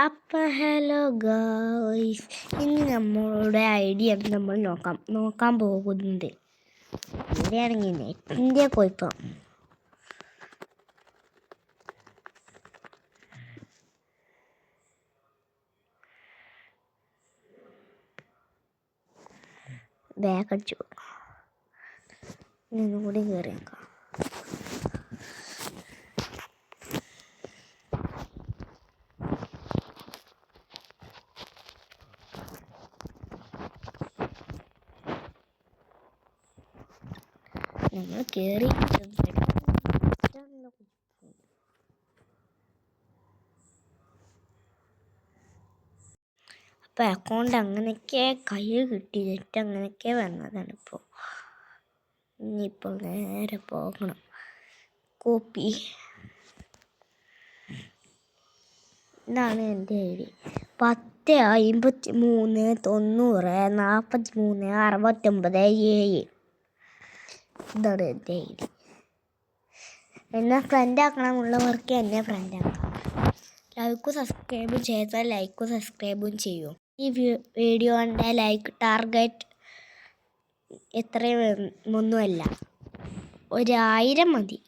അപ്പം hello guys, ഇനി നമ്മളുടെ ഐഡിയ നമ്മൾ നോക്കാൻ പോകുന്നത് ഇവിടെയാണെങ്കിൽ നെറ്റിൻ്റെ കുഴപ്പം. ബാഗ് അടിച്ചു കൂടി കയറിയേക്കാം. നമ്മൾ കയറി അപ്പം അക്കൗണ്ട് അങ്ങനെയൊക്കെ കയ്യിൽ കിട്ടിയിട്ട് അങ്ങനെയൊക്കെ വന്നതാണ്. ഇനിയിപ്പോൾ നേരെ പോകണം. കോപ്പി, ഇതാണ് എൻ്റെ ഐഡി. 10 53 90 43 69 7. ഇതാണ് എൻ്റെ ഐഡി. എന്നെ ഫ്രണ്ട് ആക്കണമുള്ളവർക്ക് എന്നെ ഫ്രണ്ട് ആക്കാം. ലൈക്കും സബ്സ്ക്രൈബും ചെയ്താൽ ലൈക്കും സബ്സ്ക്രൈബും ചെയ്യും. ഈ വീഡിയോ കണ്ട ലൈക്ക് ടാർഗറ്റ് എത്രയൊന്നുമല്ല, 1000 മതി.